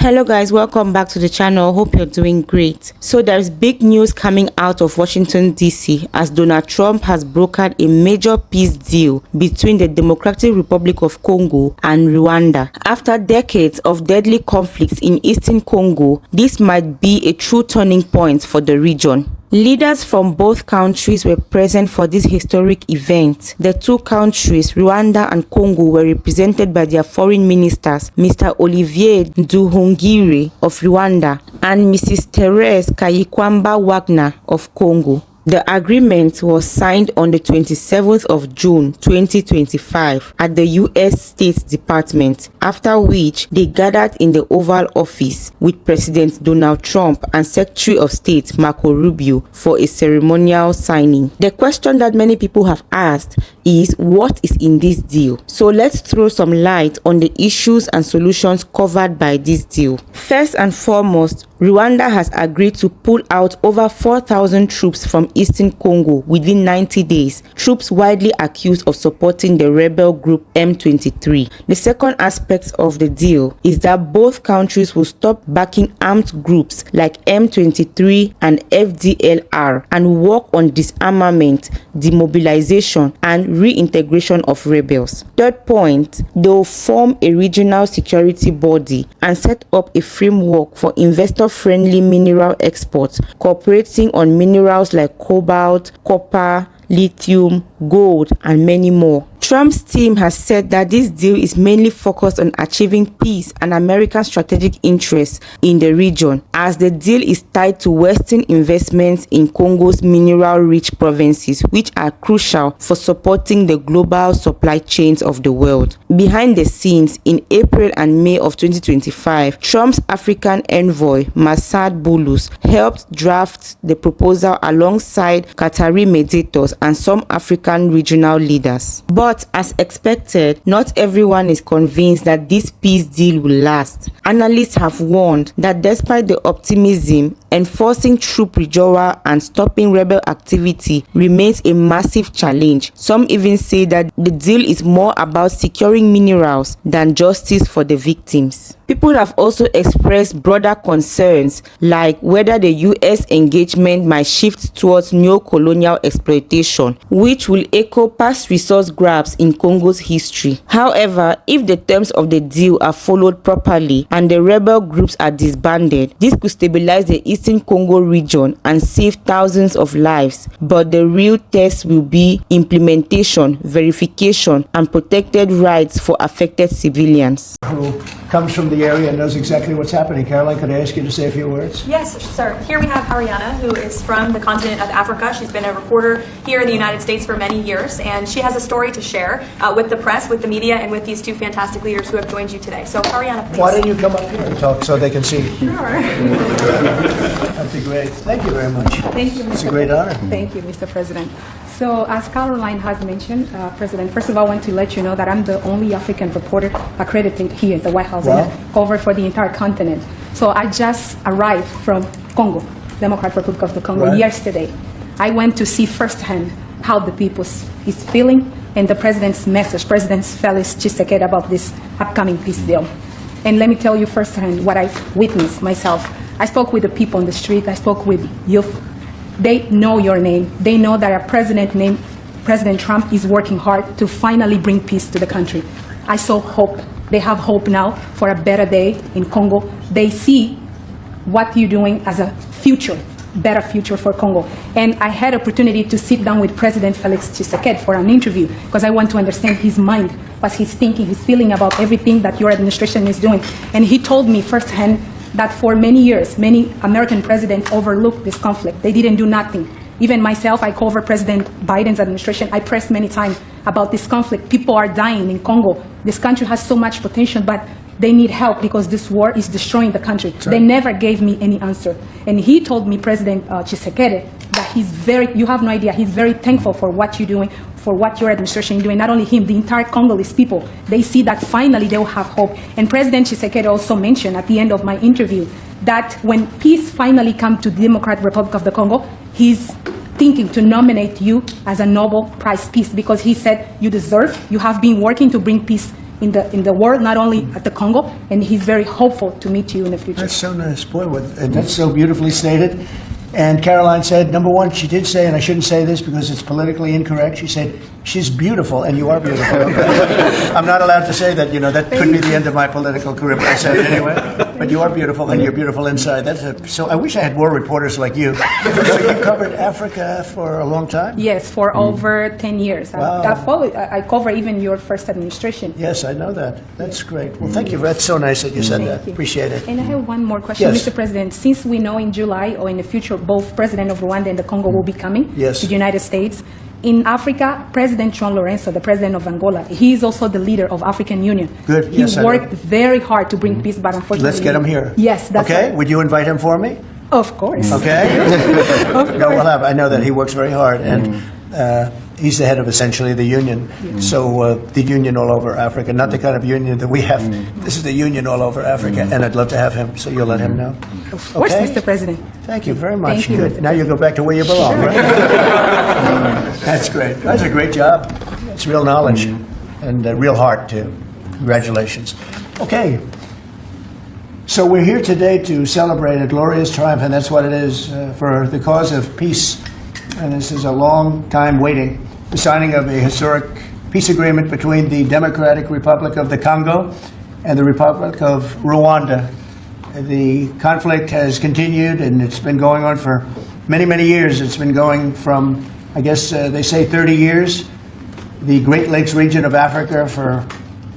Hello guys, welcome back to the channel. Hope you're doing great. So there's big news coming out of Washington DC as Donald Trump has brokered a major peace deal between the Democratic Republic of Congo and Rwanda. After decades of deadly conflicts in Eastern Congo, this might be a true turning point for the region. Leaders from both countries were present for this historic event. The two countries, Rwanda and Congo, were represented by their foreign ministers, Mr. Olivier Nduhungirehe of Rwanda and Mrs. Therese Kayikwamba Wagner of Congo. The agreement was signed on the 27th of June 2025 at the U.S. State Department, after which they gathered in the Oval Office with President Donald Trump and Secretary of State Marco Rubio for a ceremonial signing. The question that many people have asked is, what is in this deal? So let's throw some light on the issues and solutions covered by this deal. First and foremost, Rwanda has agreed to pull out over 4,000 troops from Eastern Congo within 90 days, troops widely accused of supporting the rebel group M23. The second aspect of the deal is that both countries will stop backing armed groups like M23 and FDLR and work on disarmament, demobilization, and reintegration of rebels. Third point, they will form a regional security body and set up a framework for investor-friendly mineral exports, cooperating on minerals like cobalt, copper, lithium, gold, and many more. Trump's team has said that this deal is mainly focused on achieving peace and American strategic interests in the region, as the deal is tied to Western investments in Congo's mineral-rich provinces, which are crucial for supporting the global supply chains of the world. Behind the scenes, in April and May of 2025, Trump's African envoy, Masad Bulus, helped draft the proposal alongside Qatari mediators and some African regional leaders. But as expected, not everyone is convinced that this peace deal will last. Analysts have warned that despite the optimism, enforcing troop withdrawal and stopping rebel activity remains a massive challenge. Some even say that the deal is more about securing minerals than justice for the victims. People have also expressed broader concerns, like whether the U.S. engagement might shift towards neo-colonial exploitation, which will echo past resource grabs in Congo's history. However, if the terms of the deal are followed properly and the rebel groups are disbanded, this could stabilize the Eastern Congo region and save thousands of lives. But the real test will be implementation, verification, and protected rights for affected civilians. Who comes from the area and knows exactly what's happening. Caroline, could I ask you to say a few words? Yes, sir. Here we have Ariana, who is from the continent of Africa. She's been a reporter here in the United States for many years, and she has a story to share with the press, with the media, and with these two fantastic leaders who have joined you today. So, Ariana, please. Why don't you come up here and talk so they can see you? Sure. That'd be great. Thank you very much. Thank you, Mr. It's a great honor. Thank you, Mr. President. So, as Caroline has mentioned, President, first of all, I want to let you know that I'm the only African reporter accredited here at the White House, wow, and cover for the entire continent. So I just arrived from Congo, Democratic Republic of the Congo, right, yesterday. I went to see firsthand how the people is feeling and the president's message, President Felix Tshisekedi, about this upcoming peace deal. And let me tell you firsthand what I've witnessed myself. I spoke with the people on the street. I spoke with youth. They know your name. They know that a president named President Trump is working hard to finally bring peace to the country. I saw hope. They have hope now for a better day in Congo. They see what you're doing as a future, better future for Congo. And I had opportunity to sit down with President Felix Tshisekedi for an interview because I want to understand his mind, what he's thinking, his feeling about everything that your administration is doing. And he told me firsthand that for many years, many American presidents overlooked this conflict. They didn't do nothing. Even myself, I cover President Biden's administration. I pressed many times about this conflict. People are dying in Congo. This country has so much potential, but they need help because this war is destroying the country. Sure. They never gave me any answer. And he told me, President Tshisekedi, that you have no idea, he's very thankful for what you're doing, for what your administration is doing. Not only him, the entire Congolese people. They see that finally they will have hope. And President Tshisekedi also mentioned at the end of my interview that when peace finally comes to the Democratic Republic of the Congo, he's thinking to nominate you as a Nobel Prize Peace because he said you deserve, you have been working to bring peace in the world, not only at the Congo, and he's very hopeful to meet you in the future. That's so nice. Boy, that's so beautifully stated. And Caroline said, number one, she did say, and I shouldn't say this because it's politically incorrect, she said, she's beautiful, and you are beautiful. I'm not allowed to say that, that could be the end of my political career, but I said it anyway. But you are beautiful, and you're beautiful inside. So I wish I had more reporters like you. So you covered Africa for a long time? Yes, for over 10 years. Wow. I cover even your first administration. Yes, I know that. That's great. Well, thank you. That's so nice that you said that. You. Appreciate it. And I have one more question, Yes. Mr. President. Since we know in July or in the future, both President of Rwanda and the Congo will be coming Yes. to the United States. In Africa, President João Lourenço, the president of Angola, he is also the leader of African Union. Good. He Yes, I know. worked very hard to bring peace, but unfortunately... Let's get him here. Yes, that's okay. right. Would you invite him for me? Of course. Okay. No, we'll have. I know that he works very hard, and he's the head of essentially the union. So the union all over Africa, not the kind of union that we have. This is the union all over Africa, and I'd love to have him. So you'll let him know. Of course, Okay. Mr. President. Thank you very much. Thank you, Good. Mr. Now you go back to where you belong. Right? That's great. That's a great job. It's real knowledge and real heart too. Congratulations. Okay. So we're here today to celebrate a glorious triumph, and that's what it is, for the cause of peace. And this is a long time waiting. The signing of a historic peace agreement between the Democratic Republic of the Congo and the Republic of Rwanda. The conflict has continued, and it's been going on for many, many years. It's been going from, I guess they say 30 years, the Great Lakes region of Africa for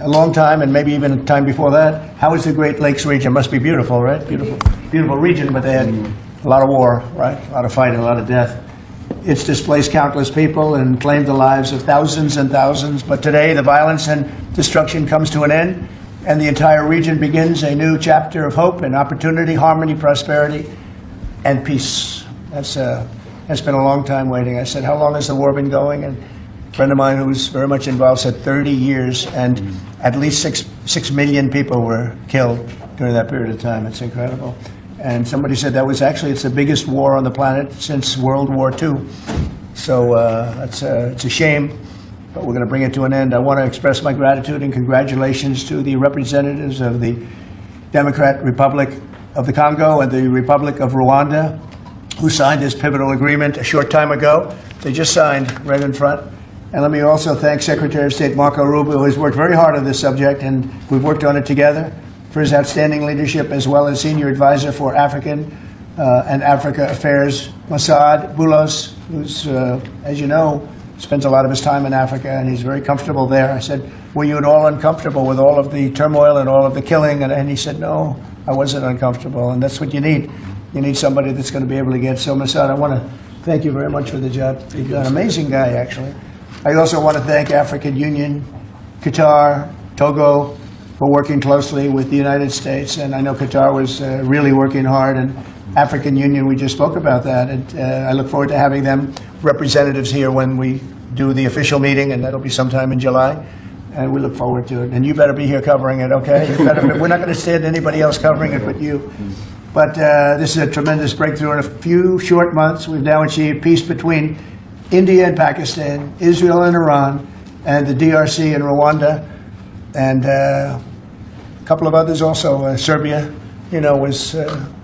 a long time, and maybe even a time before that. How is the Great Lakes region? Must be beautiful, right? Beautiful region, but they had a lot of war, right? A lot of fighting, a lot of death. It's displaced countless people and claimed the lives of thousands and thousands. But today, the violence and destruction comes to an end, and the entire region begins a new chapter of hope and opportunity, harmony, prosperity, and peace. That's been a long time waiting. I said, how long has the war been going? And a friend of mine who was very much involved said 30 years, and at least 6 million people were killed during that period of time. It's incredible. And somebody said that was actually, it's the biggest war on the planet since World War II. So it's a shame, but we're going to bring it to an end. I want to express my gratitude and congratulations to the representatives of the Democratic Republic of the Congo and the Republic of Rwanda, who signed this pivotal agreement a short time ago. They just signed right in front. And let me also thank Secretary of State Marco Rubio, who has worked very hard on this subject, and we've worked on it together, for his outstanding leadership, as well as Senior Advisor for African and Africa Affairs, Mossad Boulos, who's, as you know, spends a lot of his time in Africa, and he's very comfortable there. I said, were you at all uncomfortable with all of the turmoil and all of the killing? And he said, no, I wasn't uncomfortable, and that's what you need. You need somebody that's going to be able to get. So, Mossad, I want to thank you very much for the job. You're an amazing guy, actually. I also want to thank African Union, Qatar, Togo, for working closely with the United States, and I know Qatar was really working hard, and African Union, we just spoke about that, and I look forward to having them representatives here when we do the official meeting, and that'll be sometime in July, and we look forward to it. And you better be here covering it, okay? We're not going to stand anybody else covering it but you. But this is a tremendous breakthrough. In a few short months, we've now achieved peace between India and Pakistan, Israel and Iran, and the DRC and Rwanda, and a couple of others also. Serbia, was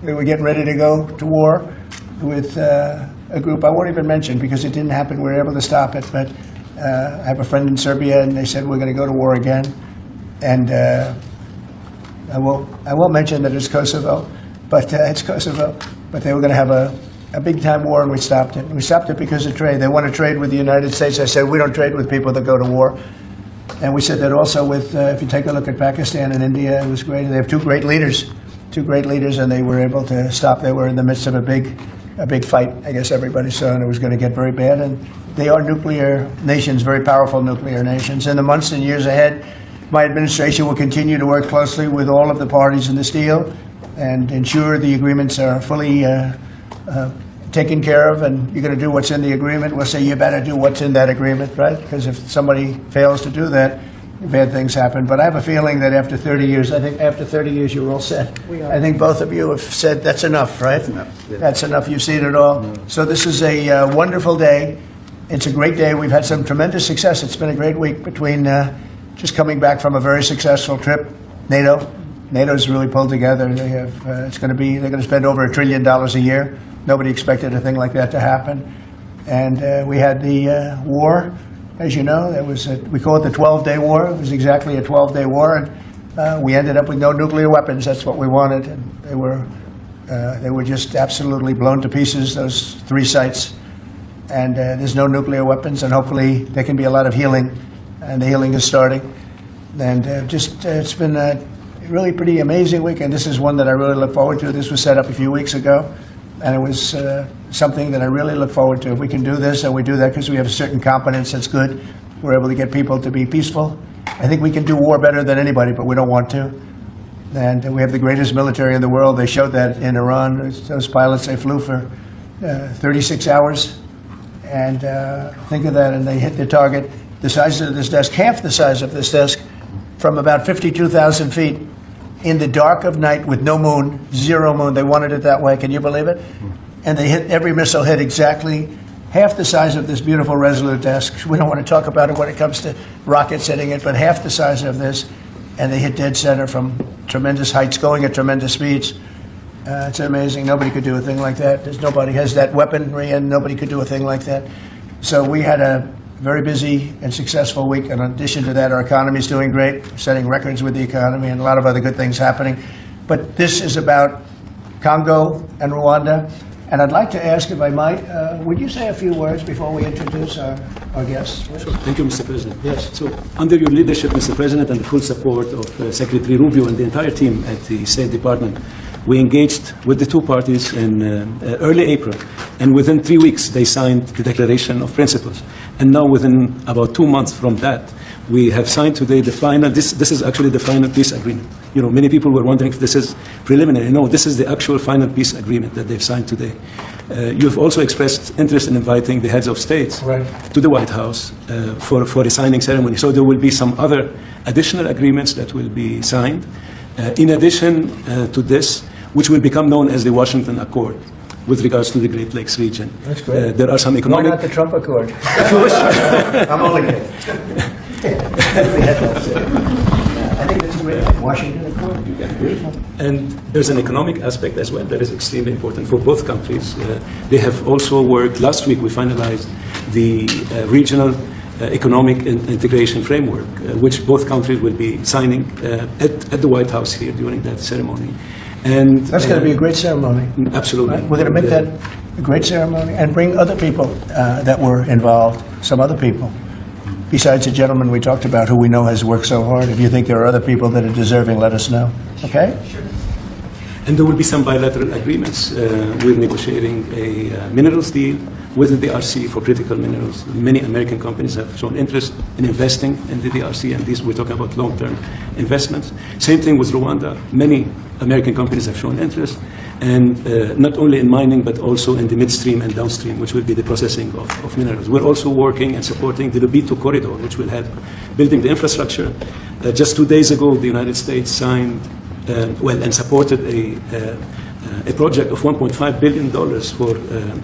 they were getting ready to go to war with a group I won't even mention because it didn't happen. We were able to stop it, but I have a friend in Serbia, and they said we're going to go to war again, and I won't mention that it's Kosovo, but it's Kosovo. But they were going to have a big time war, and we stopped it. We stopped it because of trade. They want to trade with the United States. I said we don't trade with people that go to war. And we said that also with, if you take a look at Pakistan and India, it was great. They have two great leaders, and they were able to stop. They were in the midst of a big fight, I guess everybody saw, and it was going to get very bad. And they are nuclear nations, very powerful nuclear nations. In the months and years ahead, my administration will continue to work closely with all of the parties in this deal and ensure the agreements are fully taken care of, and you're going to do what's in the agreement. We'll say you better do what's in that agreement, right? Because if somebody fails to do that, bad things happen. But I have a feeling that after 30 years, I think after 30 years you're all set. I think both of you have said that's enough, right? That's enough. Yeah. That's enough. You've seen it all. So this is a wonderful day. It's a great day. We've had some tremendous success. It's been a great week between just coming back from a very successful trip. NATO's really pulled together. They have, they're going to spend over $1 trillion a year. Nobody expected a thing like that to happen. And we had the war, as you know. We call it the 12-day war. It was exactly a 12-day war, and we ended up with no nuclear weapons. That's what we wanted. And they were just absolutely blown to pieces, those 3 sites. And there's no nuclear weapons, and hopefully there can be a lot of healing, and the healing is starting. And it's been a really pretty amazing week, and this is one that I really look forward to. This was set up a few weeks ago, and it was something that I really look forward to. If we can do this, and we do that because we have a certain competence that's good, we're able to get people to be peaceful. I think we can do war better than anybody, but we don't want to. And we have the greatest military in the world. They showed that in Iran. Those pilots, they flew for 36 hours. And think of that, and they hit the target the size of this desk, half the size of this desk, from about 52,000 feet in the dark of night with no moon, 0 moon. They wanted it that way. Can you believe it? And they hit, every missile hit exactly half the size of this beautiful Resolute desk. We don't want to talk about it when it comes to rockets hitting it, but half the size of this. And they hit dead center from tremendous heights, going at tremendous speeds. It's amazing. Nobody could do a thing like that. Nobody has that weaponry, and nobody could do a thing like that. So we had a very busy and successful week. And in addition to that, our economy is doing great, setting records with the economy, and a lot of other good things happening. But this is about Congo and Rwanda. And I'd like to ask, if I might, would you say a few words before we introduce our guests? Sure. Thank you, Mr. President. Yes. So, under your leadership, Mr. President, and the full support of Secretary Rubio and the entire team at the State Department, we engaged with the 2 parties in early April, and within 3 weeks they signed the Declaration of Principles. And now, within about 2 months from that, we have signed today the final, this is actually the final peace agreement. You know, many people were wondering if this is preliminary. No, this is the actual final peace agreement that they've signed today. You've also expressed interest in inviting the heads of states to the White House for a signing ceremony. So there will be some other additional agreements that will be signed. In addition to this, which will become known as the Washington Accord with regards to the Great Lakes region. That's great. There are some economic... Why not the Trump Accord? I'm only kidding. I think that's great. Washington Accord. Beautiful. And there's an economic aspect as well that is extremely important for both countries. They have also worked, last week we finalized the regional economic integration framework, which both countries will be signing at the White House here during that ceremony. And That's going to be a great ceremony. Absolutely. Right? We're going to make that a great ceremony and bring other people that were involved, some other people. Besides the gentleman we talked about, who we know has worked so hard. If you think there are other people that are deserving, let us know. Okay? Sure. And there will be some bilateral agreements. We're negotiating a minerals deal with the DRC for critical minerals. Many American companies have shown interest in investing in the DRC, and these we're talking about long-term investments. Same thing with Rwanda. Many American companies have shown interest, and not only in mining, but also in the midstream and downstream, which will be the processing of minerals. We're also working and supporting the Lobito corridor, which will help building the infrastructure. Just 2 days ago, the United States signed and supported a project of $1.5 billion for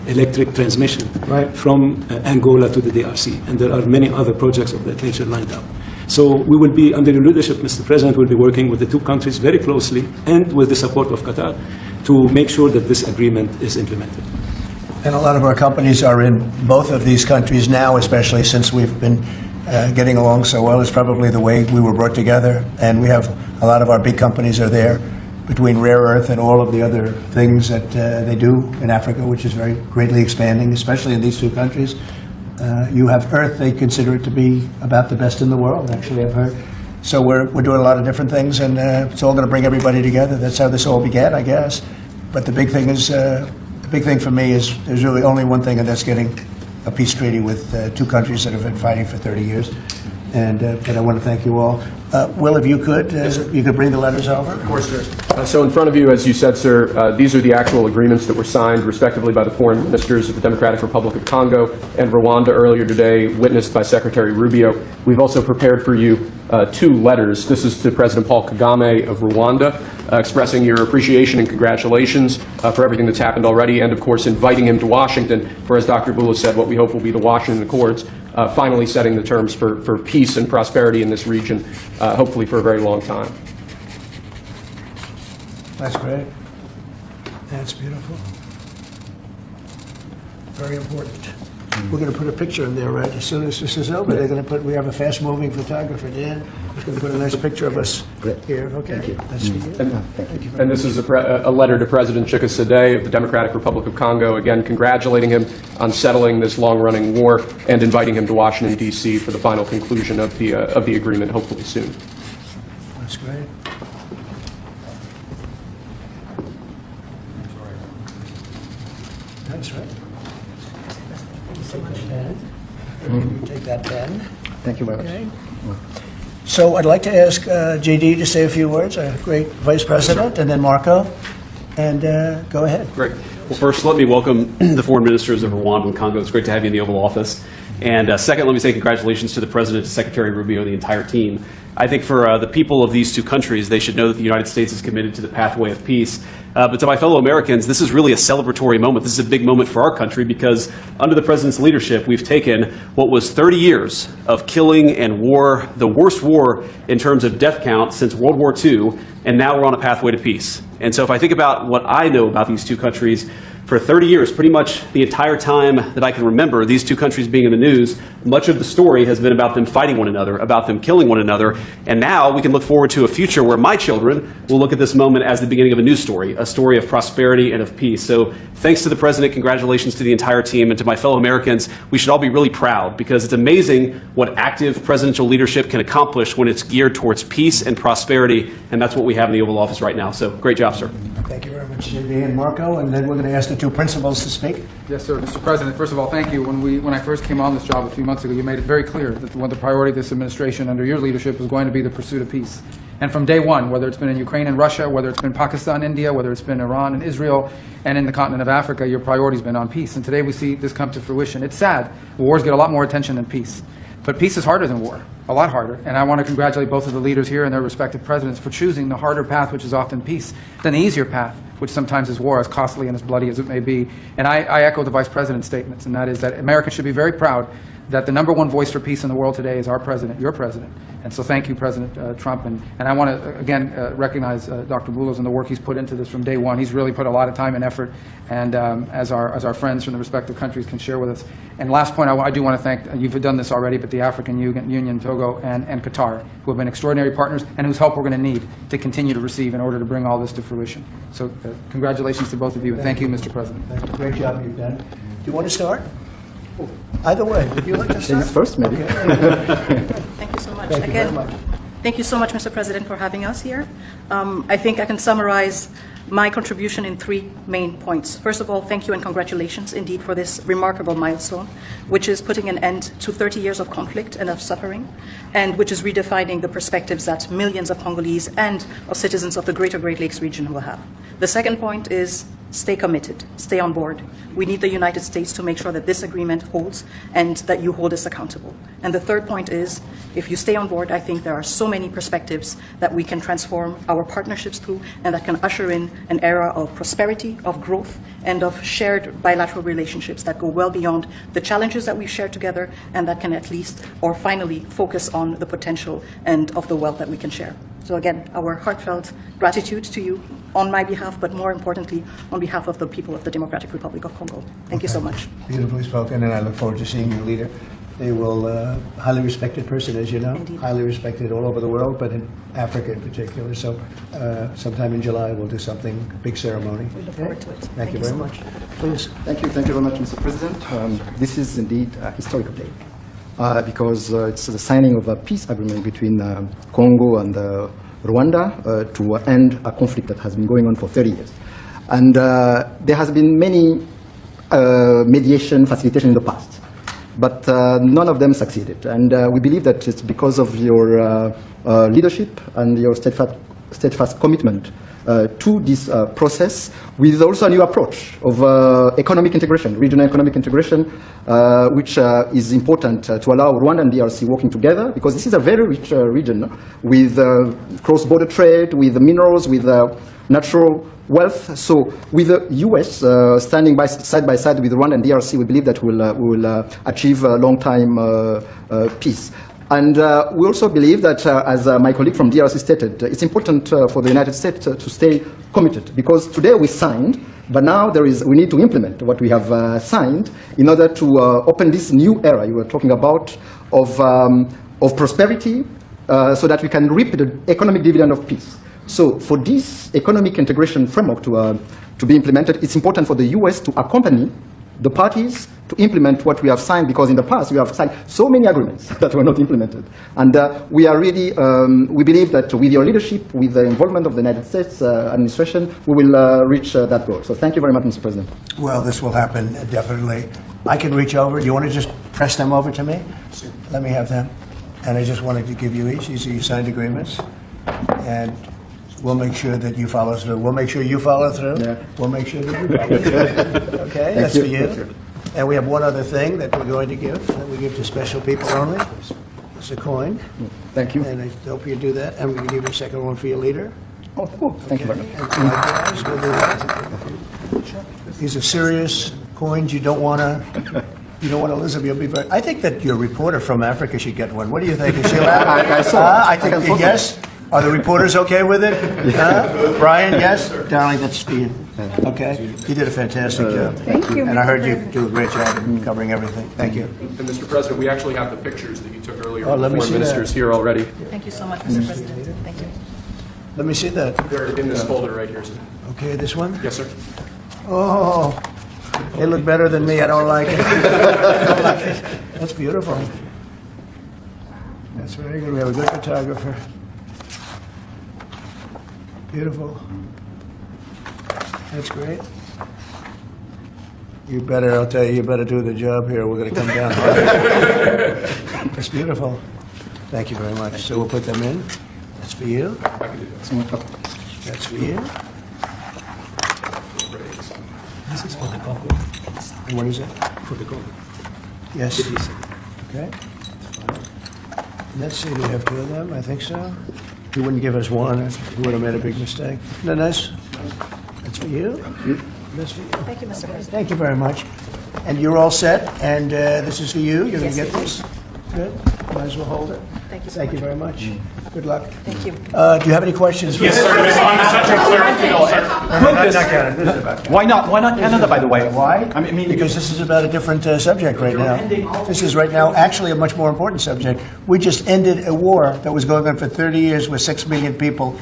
electric transmission from Angola to the DRC. And there are many other projects of that nature lined up. So we will be, under your leadership, Mr. President, we'll be working with the 2 countries very closely and with the support of Qatar to make sure that this agreement is implemented. And a lot of our companies are in both of these countries now, especially since we've been getting along so well. It's probably the way we were brought together. And we have a lot of our big companies are there, between rare earth and all of the other things that they do in Africa, which is very greatly expanding, especially in these 2 countries. You have earth, they consider it to be about the best in the world, actually, I've heard. So we're doing a lot of different things, and it's all going to bring everybody together. That's how this all began, I guess. But the big thing is, the big thing for me is there's really only one thing, and that's getting a peace treaty with 2 countries that have been fighting for 30 years. And I want to thank you all. Will, if you could, you could bring the letters over. Of course, sir. So in front of you, as you said, sir, these are the actual agreements that were signed, respectively, by the foreign ministers of the Democratic Republic of Congo and Rwanda earlier today, witnessed by Secretary Rubio. We've also prepared for you 2 letters. This is to President Paul Kagame of Rwanda, expressing your appreciation and congratulations for everything that's happened already, and, of course, inviting him to Washington for, as Dr. Bula said, what we hope will be the Washington Accords. finally setting the terms for peace and prosperity in this region, hopefully for a very long time. That's great. That's beautiful. Very important. We're going to put a picture in there, right? As soon as this is over, they're going to put, we have a fast-moving photographer, Dan, who's going to put a nice picture of us here. Okay. Thank you. That's for you. Thank you. And this is a letter to President Tshisekedi of the Democratic Republic of Congo, again congratulating him on settling this long-running war and inviting him to Washington, D.C. for the final conclusion of the agreement, hopefully soon. That's great. That's right. Take that pen. Thank you very much. Okay. So I'd like to ask JD to say a few words, our great Vice President, and then Marco, and go ahead. Great. Well, first, let me welcome the foreign ministers of Rwanda and Congo. It's great to have you in the Oval Office. And second, let me say congratulations to the President, to Secretary Rubio, and the entire team. I think for the people of these two countries, they should know that the United States is committed to the pathway of peace. But to my fellow Americans, this is really a celebratory moment. This is a big moment for our country because under the President's leadership, we've taken what was 30 years of killing and war, the worst war in terms of death count since World War II, and now we're on a pathway to peace. And so if I think about what I know about these two countries, for 30 years, pretty much the entire time that I can remember these two countries being in the news, much of the story has been about them fighting one another, about them killing one another. And now we can look forward to a future where my children will look at this moment as the beginning of a new story, a story of prosperity and of peace. So thanks to the President, congratulations to the entire team, and to my fellow Americans. We should all be really proud because it's amazing what active presidential leadership can accomplish when it's geared towards peace and prosperity. And that's what we have in the Oval Office right now. So great job, sir. Thank you very much, JD and Marco, and then we're going to ask the two principals to speak. Yes, sir. Mr. President, first of all, thank you. When I first came on this job a few months ago, you made it very clear that one of the priority of this administration under your leadership was going to be the pursuit of peace. And from day one, whether it's been in Ukraine and Russia, whether it's been Pakistan, India, whether it's been Iran and Israel, and in the continent of Africa, your priority's been on peace. And today we see this come to fruition. It's sad. Wars get a lot more attention than peace. But peace is harder than war, a lot harder. And I want to congratulate both of the leaders here and their respective presidents for choosing the harder path, which is often peace, than the easier path, which sometimes is war, as costly and as bloody as it may be. And I echo the Vice President's statements, and that is that America should be very proud that the #1 voice for peace in the world today is our president, your president. And so thank you, President Trump. And I want to, again, recognize Dr. Boulos and the work he's put into this from day one. He's really put a lot of time and effort, and as our friends from the respective countries can share with us. And last point, I do want to thank, you've done this already, but the African Union, Togo, and Qatar, who have been extraordinary partners and whose help we're going to need to continue to receive in order to bring all this to fruition. So congratulations to both of you, and thank you, Mr. President. Thank you. Great job you've done. Do you want to start? Either way, would you like to start? Ladies first, maybe. Okay. Thank you so much. Thank you very much. Thank you so much, Mr. President, for having us here. I think I can summarize my contribution in 3 main points. First of all, thank you and congratulations indeed for this remarkable milestone, which is putting an end to 30 years of conflict and of suffering, and which is redefining the perspectives that millions of Congolese and of citizens of the greater Great Lakes region will have. The second point is stay committed, stay on board. We need the United States to make sure that this agreement holds and that you hold us accountable. And the third point is, if you stay on board, I think there are so many perspectives that we can transform our partnerships through and that can usher in an era of prosperity, of growth, and of shared bilateral relationships that go well beyond the challenges that we've shared together and that can at least, or finally, focus on the potential and of the wealth that we can share. So again, our heartfelt gratitude to you on my behalf, but more importantly, on behalf of the people of the Democratic Republic of Congo. Thank you so much. Beautifully spoken, and I look forward to seeing you, leader. They will, highly respected person, as you know, Indeed. highly respected all over the world, but in Africa in particular. So sometime in July, we'll do something, big ceremony. We look forward to it. Thank you very so much. Please. Thank you very much, Mr. President. This is indeed a historical day because it's the signing of a peace agreement between Congo and Rwanda to end a conflict that has been going on for 30 years. And there has been many mediation, facilitation in the past, but none of them succeeded. And we believe that it's because of your leadership and your steadfast commitment to this process with also a new approach of economic integration, regional economic integration, which is important to allow Rwanda and DRC working together, because this is a very rich region with cross-border trade, with minerals, with natural wealth. So with the U.S. Standing side by side with Rwanda and DRC, we believe that we will achieve a long-time peace. And we also believe that, as my colleague from DRC stated, it's important for the United States to stay committed, because today we signed, but now we need to implement what we have signed in order to open this new era you were talking about of prosperity, so that we can reap the economic dividend of peace. So for this economic integration framework to be implemented, it's important for the U.S. to accompany the parties to implement what we have signed, because in the past we have signed so many agreements that were not implemented. And we are really, we believe that with your leadership, with the involvement of the United States administration, we will reach that goal. So thank you very much, Mr. President. Well, this will happen, definitely. I can reach over. Do you want to just press them over to me? Let me have them. And I just wanted to give you each. These are your signed agreements. And we'll make sure that you follow through. We'll make sure you follow through. Yeah. We'll make sure that you follow through. Okay, that's for you. And we have one other thing that we're going to give, that we give to special people only. It's a coin. Thank you. And I hope you do that. And we're going to give you a second one for your leader. Oh, cool. Thank you very much. And likewise, we'll do that. These are serious coins. You don't want to. You know what, Elizabeth, you'll be very... I think that your reporter from Africa should get one. What do you think? Is she allowed? I saw. I think, yes? Are the reporters okay with it? Brian, yes? Darling, that's for you. Okay? You did a fantastic job. Thank you. And I heard you do a great job in covering everything. Thank you. And Mr. President, we actually have the pictures that you took earlier Oh, of let the me foreign see ministers that. here already. Thank you so much, Mr. President. Thank you. Let me see that. They're in this folder right here, sir. Okay, this one? Yes, sir. Oh, they look better than me. I don't like it. That's beautiful. That's very good. We have a good photographer. Beautiful. That's great. You better, I'll tell you, you better do the job here. We're going to come down hard. That's beautiful. Thank you very much. So we'll put them in. That's for you. That's for you. This is for the Congo. And what is it? For the Congo. Yes. Okay. Let's see, we have two of them, I think so. He wouldn't give us one, he would have made a big mistake. Isn't that nice? That's for you. That's for you. Thank you, Mr. President. Thank you very much. And you're all set, and this is for you. You're going to get this. Good. Might as well hold it. Thank you so Thank you much. very much. Good luck. Thank you. Do you have any questions? Yes, sir. On the subject, sir. Not Canada. This is about Canada. Why not? Why not Canada, by the way? Why? I mean, because this is about a different subject right now. This is right now actually a much more important subject. We just ended a war that was going on for 30 years where 6 million people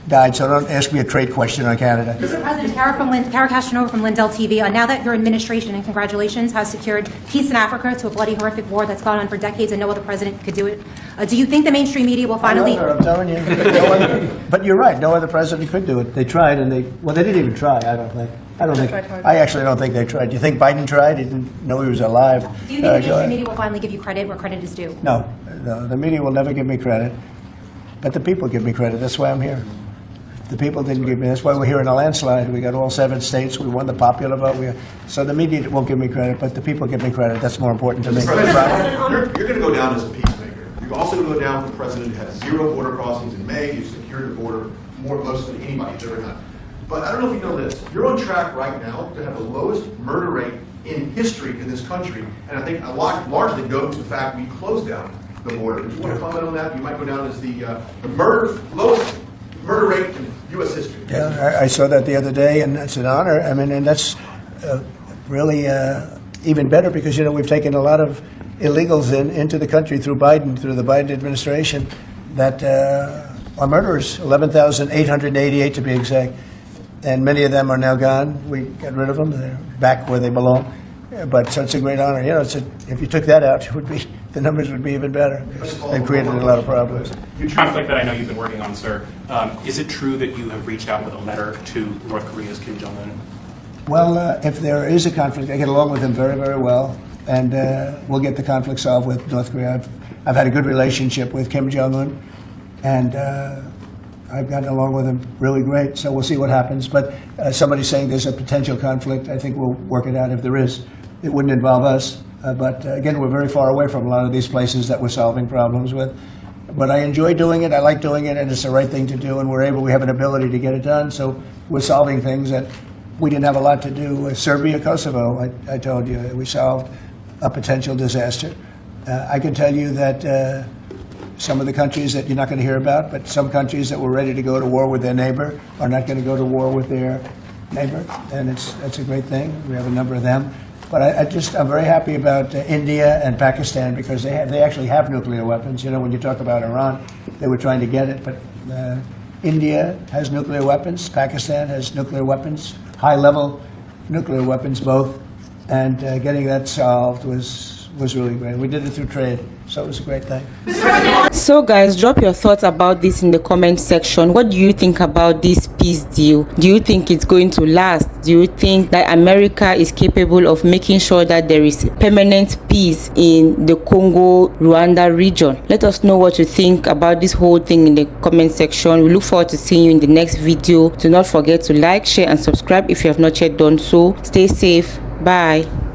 died. So don't ask me a trade question on Canada. Mr. President, Kara Castronova from Lindell TV. Now that your administration, and congratulations, has secured peace in Africa to a bloody, horrific war that's gone on for decades and no other president could do it, do you think the mainstream media will finally... I'm telling you. But you're right. No other president could do it. They tried, and they didn't even try, I don't think. I actually don't think they tried. Do you think Biden tried? He didn't know he was alive. Do you think the mainstream media will finally give you credit where credit is due? No. The media will never give me credit. But the people give me credit. That's why I'm here. The people didn't give me. That's why we're here in a landslide. We got all 7 states. We won the popular vote. So the media won't give me credit, but the people give me credit. That's more important to me. You're going to go down as a peacemaker. You're also going to go down for the president who had 0 border crossings in May. You secured the border most than anybody's ever done. But I don't know if you know this. You're on track right now to have the lowest murder rate in history in this country, and I think a lot largely goes to the fact we closed down the border. Do you want to comment on that? You might go down as the lowest murder rate in U.S. history. Yeah, I saw that the other day, and that's an honor. I mean, and that's really even better because, we've taken a lot of illegals into the country through the Biden administration that are murderers, 11,888 to be exact. And many of them are now gone. We got rid of them. They're back where they belong. But so it's a great honor. If you took that out, the numbers would be even better. They've created a lot of problems. The conflict that I know you've been working on, sir, is it true that you have reached out with a letter to North Korea's Kim Jong-un? Well, if there is a conflict, I get along with him very, very well. And we'll get the conflict solved with North Korea. I've had a good relationship with Kim Jong-un. And I've gotten along with him really great, so we'll see what happens. But somebody's saying there's a potential conflict. I think we'll work it out if there is. It wouldn't involve us. But again, we're very far away from a lot of these places that we're solving problems with. But I enjoy doing it, I like doing it, and it's the right thing to do, and we have an ability to get it done. So we're solving things that we didn't have a lot to do with Serbia, Kosovo. I told you, we solved a potential disaster. I can tell you that some of the countries that you're not going to hear about, but some countries that were ready to go to war with their neighbor are not going to go to war with their neighbor, and that's a great thing. We have a number of them. But I'm very happy about India and Pakistan because they actually have nuclear weapons. You know, when you talk about Iran, they were trying to get it, but India has nuclear weapons, Pakistan has nuclear weapons, high-level nuclear weapons both, and getting that solved was really great. We did it through trade, so it was a great thing. So guys, drop your thoughts about this in the comment section. What do you think about this peace deal? Do you think it's going to last? Do you think that America is capable of making sure that there is permanent peace in the Congo-Rwanda region? Let us know what you think about this whole thing in the comment section. We look forward to seeing you in the next video. Do not forget to like, share and subscribe if you have not yet done so. Stay safe. Bye.